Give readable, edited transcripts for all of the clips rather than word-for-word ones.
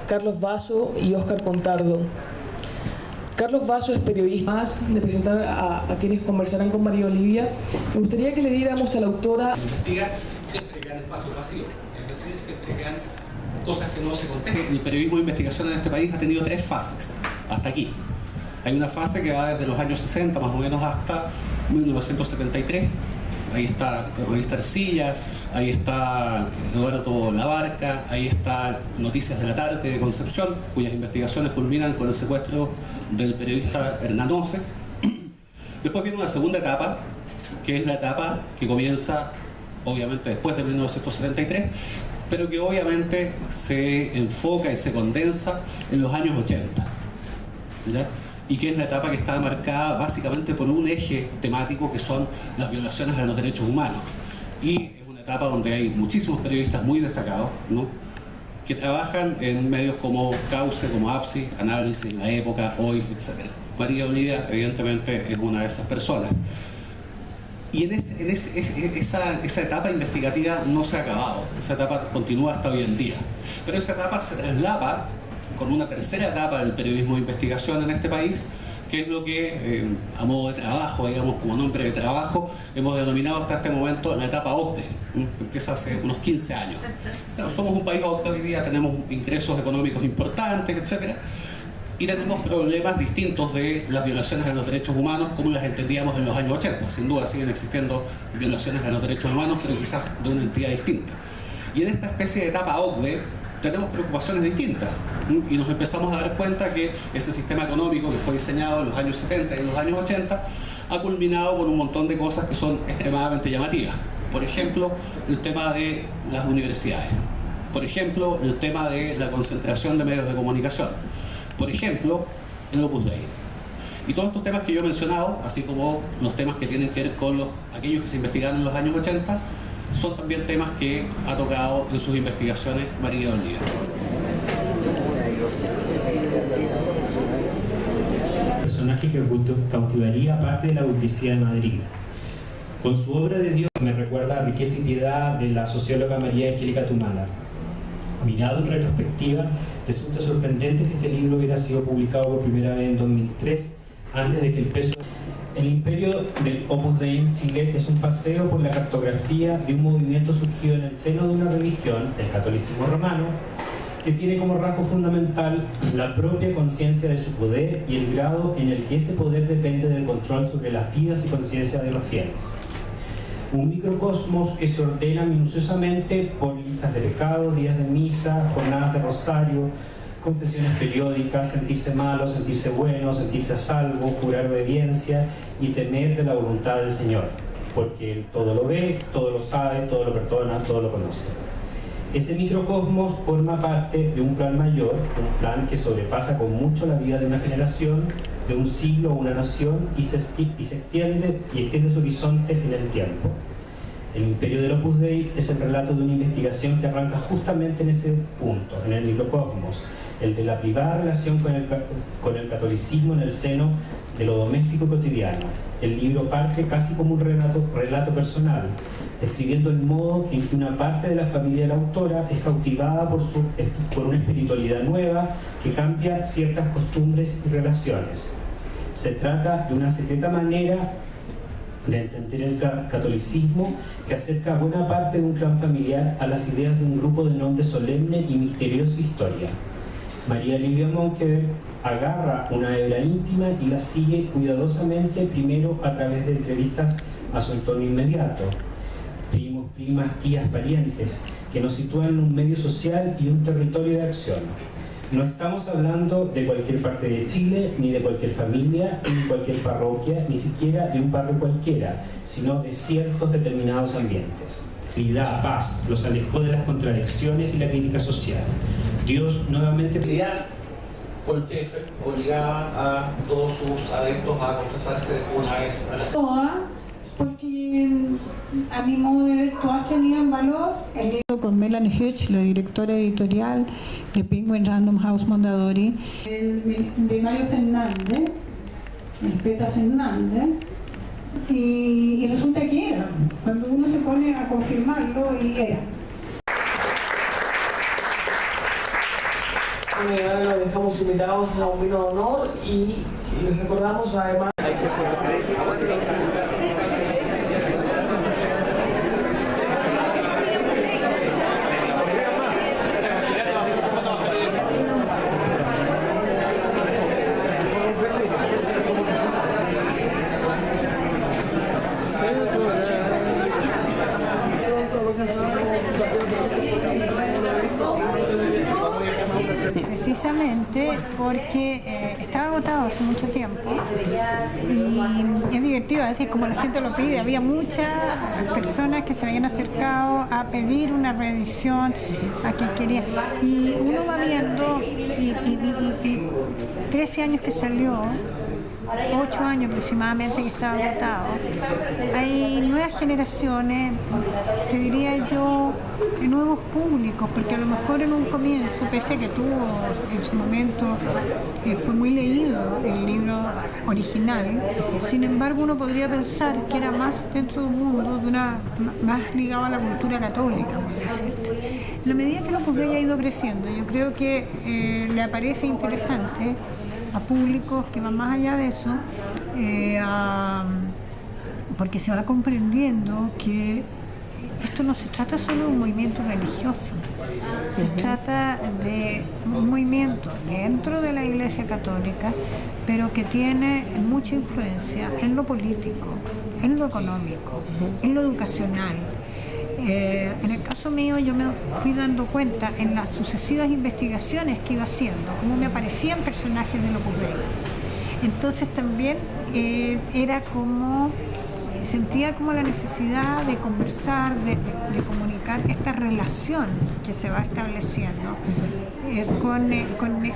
Carlos Basso y Óscar Contardo. Carlos Basso es periodista. Más de presentar a quienes conversarán con María Olivia, me gustaría que le diéramos a la autora... Investigar, siempre quedan espacios vacíos, es decir, siempre quedan cosas que no se contestan. El periodismo de investigación en este país ha tenido 3 fases, hasta aquí. Hay una fase que va desde los años 60 más o menos hasta 1973. Ahí está la revista Arcilla, ahí está Eduardo Labarca, ahí está Noticias de la Tarde de Concepción, cuyas investigaciones culminan con el secuestro del periodista Hernán Oces. Después viene una segunda etapa, que es la etapa que comienza obviamente después de 1973, pero que obviamente se enfoca y se condensa en los años 80, ¿ya? Y que es la etapa que está marcada básicamente por un eje temático que son las violaciones a los derechos humanos. Y es una etapa donde hay muchísimos periodistas muy destacados, ¿no?, que trabajan en medios como Cauce, como APSI, Análisis, La Época, Hoy, etc. María Olivia, evidentemente, es una de esas personas. Y esa etapa investigativa no se ha acabado, esa etapa continúa hasta hoy en día. Pero esa etapa se traslapa con una tercera etapa del periodismo de investigación en este país, que es lo que, a modo de trabajo, digamos, como nombre de trabajo, hemos denominado hasta este momento la etapa OCDE, que empieza hace unos 15 años. Bueno, somos un país OCDE hoy día, tenemos ingresos económicos importantes, etc. Y tenemos problemas distintos de las violaciones de los derechos humanos como las entendíamos en los años 80. Sin duda siguen existiendo violaciones de los derechos humanos, pero quizás de una entidad distinta. Y en esta especie de etapa OCDE, tenemos preocupaciones distintas y nos empezamos a dar cuenta que ese sistema económico que fue diseñado en los años 70 y en los años 80 ha culminado con un montón de cosas que son extremadamente llamativas. Por ejemplo, el tema de las universidades. Por ejemplo, el tema de la concentración de medios de comunicación. Por ejemplo, el Opus Dei. Y todos estos temas que yo he mencionado, así como los temas que tienen que ver con aquellos que se investigaron en los años 80, son también temas que ha tocado en sus investigaciones María Olivia. Personaje que cautivaría parte de la burguesía de Madrid. Con su obra de Dios me recuerda a Riqueza y Piedad de la socióloga María Angélica Tumala. Mirado en retrospectiva, resulta sorprendente que este libro hubiera sido publicado por primera vez en 2003, antes de que el peso... El imperio del Opus Dei en Chile es un paseo por la cartografía de un movimiento surgido en el seno de una religión, el catolicismo romano, que tiene como rasgo fundamental la propia conciencia de su poder y el grado en el que ese poder depende del control sobre las vidas y conciencia de los fieles. Un microcosmos que se ordena minuciosamente por listas de pecados, días de misa, jornadas de rosario, confesiones periódicas, sentirse malo, sentirse bueno, sentirse a salvo, jurar obediencia y temer de la voluntad del Señor, porque Él todo lo ve, todo lo sabe, todo lo perdona, todo lo conoce. Ese microcosmos forma parte de un plan mayor, un plan que sobrepasa con mucho la vida de una generación, de un siglo o una nación y se extiende su horizonte en el tiempo. El imperio del Opus Dei es el relato de una investigación que arranca justamente en ese punto, en el microcosmos, el de la privada relación con el catolicismo en el seno de lo doméstico cotidiano. El libro parte casi como un relato personal, describiendo el modo en que una parte de la familia de la autora es cautivada por una espiritualidad nueva que cambia ciertas costumbres y relaciones. Se trata de una secreta manera de entender el catolicismo que acerca a buena parte de un clan familiar a las ideas de un grupo de nombre solemne y misteriosa historia. María Olivia Monkeberg agarra una hebra íntima y la sigue cuidadosamente, primero a través de entrevistas a su entorno inmediato, primos, primas, tías, parientes, que nos sitúan en un medio social y un territorio de acción. No estamos hablando de cualquier parte de Chile, ni de cualquier familia, ni de cualquier parroquia, ni siquiera de un barrio cualquiera, sino de ciertos determinados ambientes. La paz los alejó de las contradicciones y la crítica social. Dios nuevamente... Paul Schaeffer obligaba a todos sus adeptos a confesarse una vez a la semana. Porque a mi modo de ver todas tenían valor. El libro con Melanie Hedge, la directora editorial de Penguin Random House Mondadori, de Mario Fernández, el Peta Fernández, y resulta que era, cuando uno se pone a confirmarlo, y era. Bueno, y ahora los dejamos invitados a un vino de honor y les recordamos además... Precisamente porque estaba agotado hace mucho tiempo y es divertido, así como la gente lo pide. Había muchas personas que se habían acercado a pedir una reedición, a que querían, y uno va viendo y 13 años que salió, 8 años aproximadamente que estaba agotado. Hay nuevas generaciones, te diría yo, nuevos públicos, porque a lo mejor en un comienzo, pese a que tuvo en su momento, fue muy leído el libro original, sin embargo uno podría pensar que era más dentro de un mundo, más ligado a la cultura católica, por decirte. En la medida que Opus Dei ha ido creciendo, yo creo que le parece interesante a públicos que van más allá de eso, porque se va comprendiendo que esto no se trata solo de un movimiento religioso, se trata de un movimiento dentro de la Iglesia Católica, pero que tiene mucha influencia en lo político, en lo económico, en lo educacional. En el caso mío yo me fui dando cuenta en las sucesivas investigaciones que iba haciendo, cómo me aparecían personajes del Opus Dei. Entonces también era como, sentía como la necesidad de conversar, de comunicar esta relación que se va estableciendo con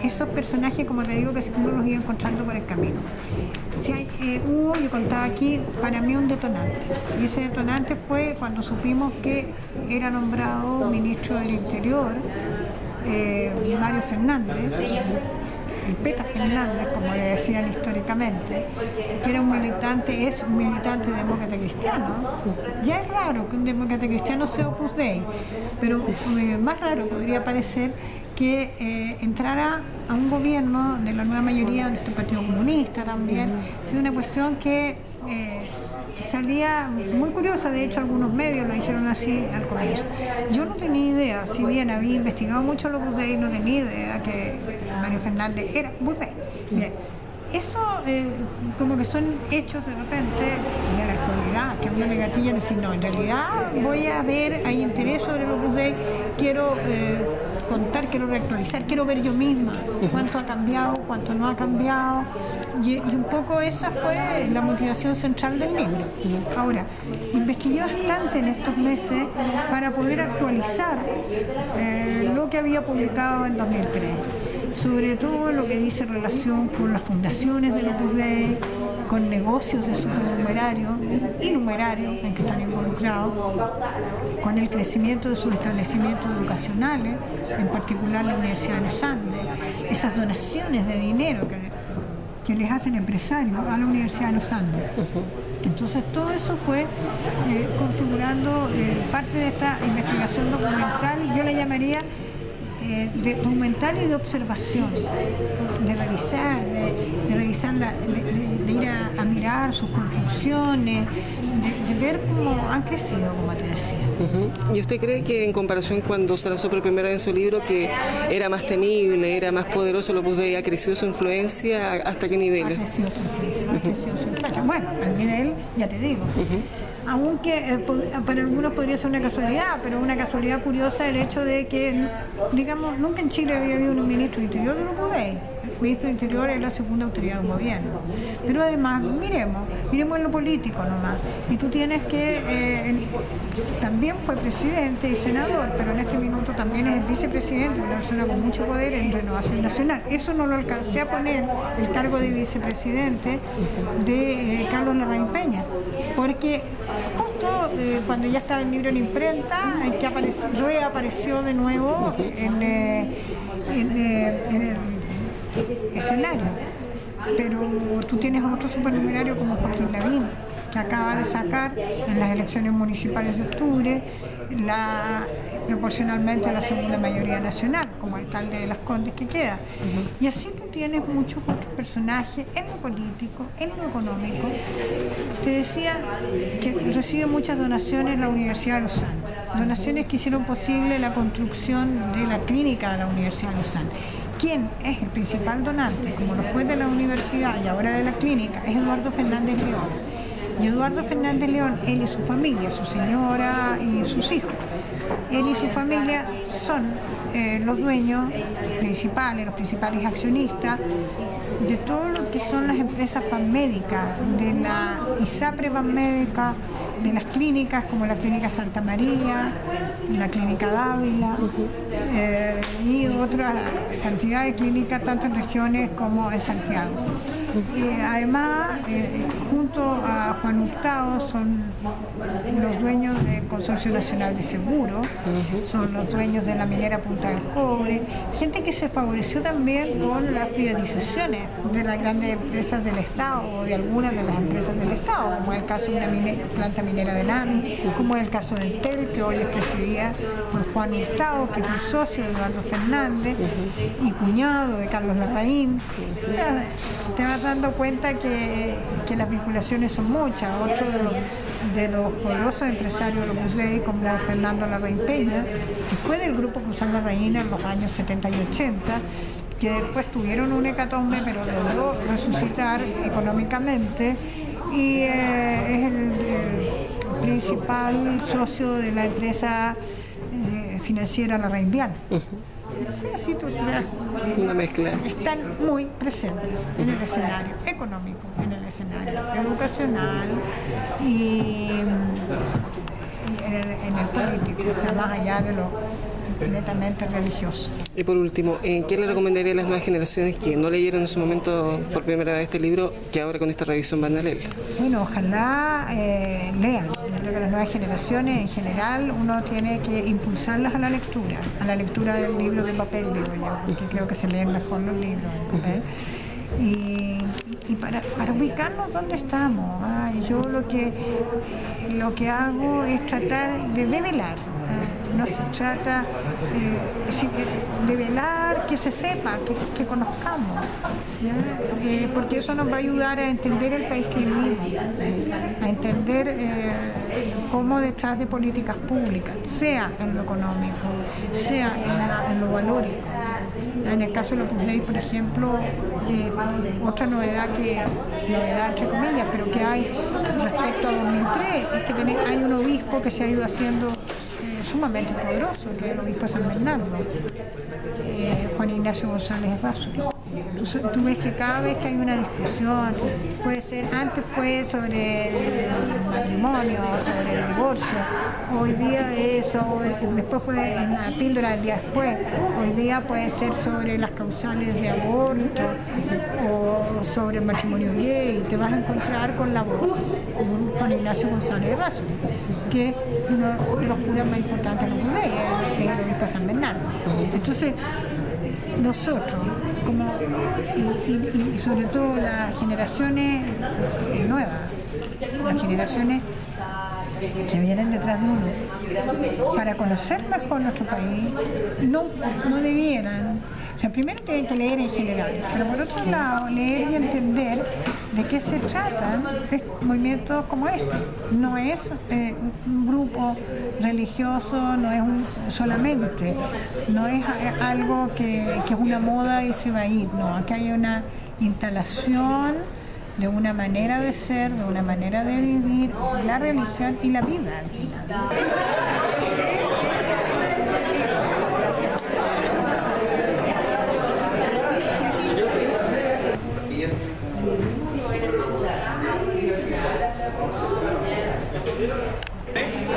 esos personajes, como te digo, que uno los iba encontrando por el camino. Hubo, yo contaba aquí, para mí un detonante, y ese detonante fue cuando supimos que era nombrado ministro del Interior Mario Fernández, el Peta Fernández, como le decían históricamente, que era es un militante demócrata cristiano. Ya es raro que un demócrata cristiano sea Opus Dei, pero más raro podría parecer que entrara a un gobierno de la nueva mayoría de este Partido Comunista también. Es una cuestión que salía muy curiosa, de hecho algunos medios lo dijeron así al comienzo. Yo no tenía idea, si bien había investigado mucho lo Opus Dei, no tenía idea que Mario Fernández era Opus Dei. Bien, eso como que son hechos de repente de la actualidad, que uno le gatilla y decir, no, en realidad voy a ver, hay interés sobre el Opus Dei, quiero contar, quiero reactualizar, quiero ver yo misma cuánto ha cambiado, cuánto no ha cambiado, y un poco esa fue la motivación central del libro. Ahora, investigué bastante en estos meses para poder actualizar lo que había publicado en 2003, sobre todo lo que dice relación con las fundaciones del Opus Dei, con negocios de supernumerario y numerarios en que están involucrados, con el crecimiento de sus establecimientos educacionales, en particular la Universidad de los Andes, esas donaciones de dinero que les hacen empresarios a la Universidad de los Andes. Entonces todo eso fue configurando parte de esta investigación documental, yo la llamaría de documental y de observación, de revisar, de ir a mirar sus construcciones, de ver cómo han crecido, como te decía. ¿Y usted cree que en comparación cuando se lanzó por primera vez en su libro que era más temible, era más poderoso el Opus Dei, ha crecido su influencia? ¿Hasta qué niveles? Ha crecido su influencia. Bueno, al nivel, ya te digo. Aunque para algunos podría ser una casualidad, pero una casualidad curiosa el hecho de que, digamos, nunca en Chile había habido un ministro de Interior del Opus Dei. El ministro de Interior es la segunda autoridad de un gobierno. Pero además, miremos en lo político nomás. Y tú tienes que, también fue presidente y senador, pero en este minuto también es el vicepresidente, una persona con mucho poder en Renovación Nacional. Eso no lo alcancé a poner, el cargo de vicepresidente de Carlos Larraín Peña, porque justo cuando ya estaba el libro en imprenta, que reapareció de nuevo en el escenario. pero tú tienes otro supernumerario como Joaquín Lavín, que acaba de sacar en las elecciones municipales de octubre proporcionalmente a la segunda mayoría nacional, como alcalde de Las Condes que queda. Y así tú tienes muchos otros personajes en lo político, en lo económico. Te decía que recibe muchas donaciones la Universidad de Lausanne, donaciones que hicieron posible la construcción de la clínica de la Universidad de Lausanne. ¿Quién es el principal donante, como lo fue de la universidad y ahora de la clínica? Es Eduardo Fernández León. Y Eduardo Fernández León, él y su familia, su señora y sus hijos, él y su familia son los dueños principales, los principales accionistas de todo lo que son las empresas panmédicas, de la ISAPRE Panmédica, de las clínicas como la Clínica Santa María, la Clínica Dávila y otra cantidad de clínicas tanto en regiones como en Santiago. Además, junto a Juan Hurtado son los dueños del Consorcio Nacional de Seguros, son los dueños de la minera Punta del Cobre, gente que se favoreció también con las privatizaciones de las grandes empresas del Estado o de algunas de las empresas del Estado, como es el caso de una planta minera de Nami, como es el caso del TEL, que hoy es presidida por Juan Hurtado, que es un socio de Eduardo Fernández y cuñado de Carlos Larraín. Te vas dando cuenta que las vinculaciones son muchas. Otro de los poderosos empresarios de Opus Dei, como Fernando Larraín Peña, que fue del grupo Cruzar la Reina en los años 70 y 80, que después tuvieron un hecatombe, pero logró resucitar económicamente y es el principal socio de la empresa financiera Larraín Vial. Así una mezcla. Están muy presentes en el escenario económico, en el escenario educacional y en el político, o sea, más allá de lo netamente religioso. Y por último, ¿qué le recomendaría a las nuevas generaciones que no leyeron en su momento por primera vez este libro, que ahora con esta revisión van a leer? Bueno, ojalá lean. Yo creo que las nuevas generaciones en general uno tiene que impulsarlas a la lectura del libro de papel, digo yo, porque creo que se leen mejor los libros en papel. Y para ubicarnos dónde estamos. Yo lo que hago es tratar de develar. No se trata de velar, que se sepa, que conozcamos, porque eso nos va a ayudar a entender el país que vivimos, a entender cómo detrás de políticas públicas, sea en lo económico, sea en lo valórico. En el caso de Opus Dei, por ejemplo, otra novedad entre comillas, pero que hay respecto a 2003, es que hay un obispo que se ha ido haciendo sumamente poderoso, que es el obispo de San Bernardo, Juan Ignacio González Errázuriz. Tú ves que cada vez que hay una discusión, puede ser, antes fue sobre el matrimonio, sobre el divorcio, hoy día es después fue en la píldora del día después, hoy día puede ser sobre las causales de aborto o sobre el matrimonio gay. Te vas a encontrar con la voz de Juan Ignacio González Errázuriz, que es uno de los curas más importantes de la Opus Dei, es el obispo de San Bernardo. Entonces, nosotros, y sobre todo las generaciones nuevas, las generaciones que vienen detrás de uno, para conocer mejor nuestro país, no debieran. O sea, primero tienen que leer en general, pero por otro lado, leer y entender de qué se tratan movimientos como este. No es un grupo religioso, no es solamente, no es algo que es una moda y se va a ir, no, aquí hay una instalación de una manera de ser, de una manera de vivir, la religión y la vida al final.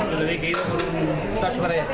Yo le dije que iba con un tacho para allá.